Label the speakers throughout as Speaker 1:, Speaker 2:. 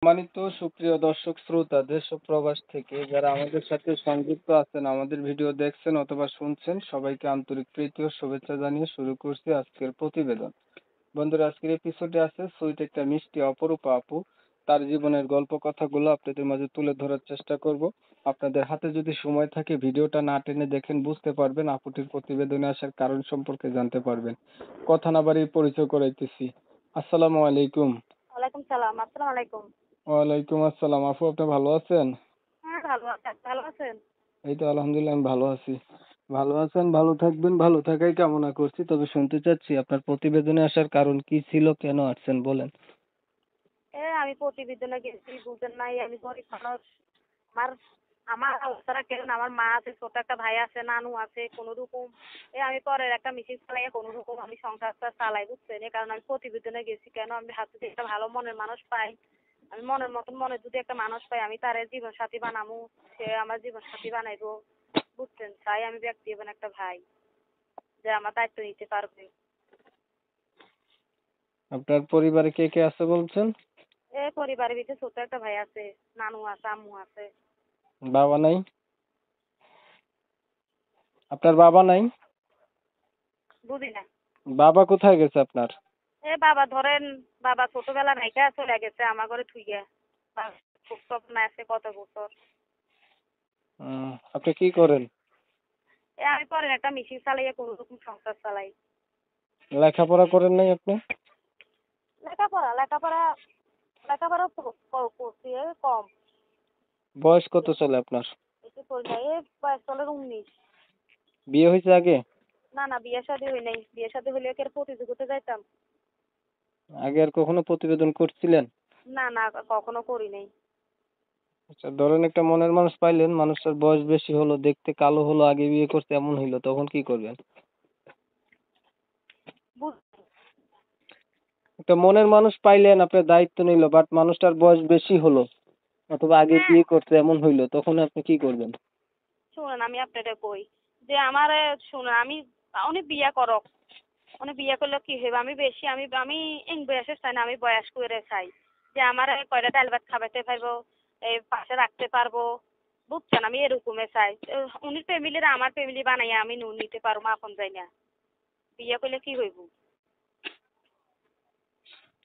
Speaker 1: সম্মানিত সুপ্রিয় দর্শক শ্রোতা দেশ ও প্রবাস থেকে যারা আমাদের সাথে সংযুক্ত আছেন, আমাদের ভিডিও দেখছেন অথবা শুনছেন, সবাইকে আন্তরিক প্রীতি ও শুভেচ্ছা জানিয়ে শুরু করছি আজকের প্রতিবেদন। বন্ধুরা, আজকের এপিসোডে আছে সুইট একটা মিষ্টি অপরূপা আপু। তার জীবনের গল্প কথাগুলো আপনাদের মাঝে তুলে ধরার চেষ্টা করব। আপনাদের হাতে যদি সময় থাকে ভিডিওটা না টেনে দেখেন, বুঝতে পারবেন আপুটির প্রতিবেদনে আসার কারণ সম্পর্কে জানতে পারবেন। কথা না বাড়িয়ে পরিচয় করাইতেছি। আসসালামু আলাইকুম।
Speaker 2: ওয়ালাইকুম সালাম। আসসালামু আলাইকুম।
Speaker 1: ওয়ালাইকুম আসসালাম। আপু, আপনি ভালো আছেন?
Speaker 2: হ্যাঁ, ভালো আছি। আপনি ভালো আছেন?
Speaker 1: এই তো আলহামদুলিল্লাহ, আমি ভালো আছি। ভালো আছেন, ভালো থাকবেন, ভালো থাকাই কামনা করছি। তবে শুনতে চাচ্ছি আপনার প্রতিবেদনে আসার কারণ কি ছিল, কেন আসছেন বলেন।
Speaker 2: আমি প্রতিবেদনে গেছি, বুঝেন নাই, আমি গরিব মানুষ। আমার আমার অবস্থাটা কেমন, আমার মা আছে, ছোট একটা ভাই আছে, নানু আছে, কোনো রকম আমি পরের একটা মেশিন চালাইয়া কোনো রকম আমি সংসারটা চালাই, বুঝছেন। এই কারণে আমি প্রতিবেদনে গেছি। কেন আমি হাতে যদি একটা ভালো মনের মানুষ পাই, আমি মনের মতন মনে যদি একটা মানুষ পাই, আমি তার জীবন সাথী বানাবো, সে আমার জীবন সাথী বানাইবো, বুঝছেন। চাই আমি ব্যক্তি এবং একটা ভাই যে আমার দায়িত্ব নিতে পারবে।
Speaker 1: আপনার পরিবারে কে কে আছে বলছেন?
Speaker 2: পরিবারের ভিতরে ছোট একটা ভাই আছে, নানু আছে, আম্মু আছে।
Speaker 1: বাবা নাই? আপনার বাবা নাই?
Speaker 2: বুঝি না।
Speaker 1: বাবা কোথায় গেছে আপনার?
Speaker 2: বাবা ধরেন, বাবা ছোটবেলা নাইকা চলে গেছে আমার ঘরে থুইয়া। খুব স্বপ্ন আছে কত বছর।
Speaker 1: আপনি কি করেন?
Speaker 2: আমি পরে একটা মেশিন চালাইয়া কোনো রকম সংসার চালাই।
Speaker 1: লেখাপড়া করেন নাই আপনি?
Speaker 2: লেখাপড়া লেখাপড়া লেখাপড়া করছি কম।
Speaker 1: বয়স কত চলে আপনার?
Speaker 2: একটু করি নাই, বয়স চলে 19।
Speaker 1: বিয়ে হয়েছে আগে?
Speaker 2: না না, বিয়ে শাদী হই নাই। বিয়ে শাদী হইলে কি আর প্রতিযোগিতা যাইতাম?
Speaker 1: আগে আর কখনো প্রতিবেদন করছিলেন?
Speaker 2: না না, কখনো করি নাই।
Speaker 1: আচ্ছা, ধরেন একটা মনের মানুষ পাইলেন, মানুষটার বয়স বেশি হলো, দেখতে কালো হলো, আগে বিয়ে করতে এমন হইলো, তখন কি করবেন? একটা মনের মানুষ পাইলেন, আপনার দায়িত্ব নিল, বাট মানুষটার বয়স বেশি হলো অথবা আগে
Speaker 2: হ্যাঁ,
Speaker 1: বিয়ে করতে এমন হইলো, তখন আপনি কি করবেন?
Speaker 2: শুনেন আমি আপনাদের কই যে আমার শুনেন, আমি উনি বিয়া করক, উনি বিয়ে করলে কি হবে, আমি বেশি আমি আমি ইং বয়সে চাই না, আমি বয়স করে চাই যে আমার কয়টা ডাল ভাত খাবাইতে পারবো, এই পাশে রাখতে পারবো, বুঝছেন। আমি এরকমে চাই। উনি ফ্যামিলির আমার ফ্যামিলি বানাইয়া আমি নিতে পারবো, আপন যাই না। বিয়ে করলে কি হইব?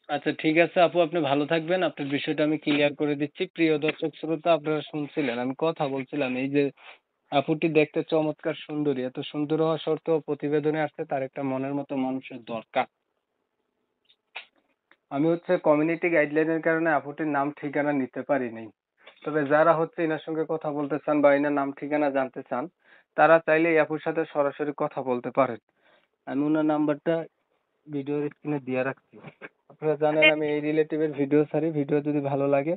Speaker 1: আচ্ছা, ঠিক আছে আপু, আপনি ভালো থাকবেন। আপনার বিষয়টা আমি ক্লিয়ার করে দিচ্ছি। প্রিয় দর্শক শ্রোতা, আপনারা শুনছিলেন, আমি কথা বলছিলাম এই যে আপুটি দেখতে চমৎকার সুন্দরী, এত সুন্দর হওয়া সত্ত্বেও প্রতিবেদনে আসছে তার একটা মনের মতো মানুষের দরকার। আমি কমিউনিটি গাইডলাইনের কারণে আপুটির নাম ঠিকানা নিতে পারিনি। তবে যারা এনার সঙ্গে কথা বলতে চান বা এনার নাম ঠিকানা জানতে চান, তারা চাইলে এই আপুর সাথে সরাসরি কথা বলতে পারেন। আমি ওনার নাম্বারটা ভিডিওর স্ক্রিনে দিয়ে রাখছি। আপনারা জানেন আমি এই রিলেটিভের ভিডিও ছাড়ি। ভিডিও যদি ভালো লাগে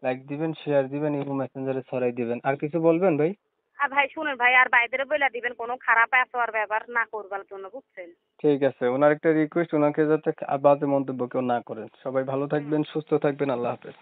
Speaker 1: লাইক দিবেন, শেয়ার দিবেন এবং মেসেঞ্জারে ছড়াই দিবেন। আর কিছু বলবেন ভাই?
Speaker 2: আর ভাই শুনেন ভাই, আর বাইদের বইলা দিবেন কোনো খারাপ আচরণ ব্যবহার না করবার জন্য, বুঝছেন।
Speaker 1: ঠিক আছে, ওনার একটা রিকোয়েস্ট, ওনাকে যাতে বাজে মন্তব্য কেউ না করেন। সবাই ভালো থাকবেন, সুস্থ থাকবেন। আল্লাহ হাফেজ।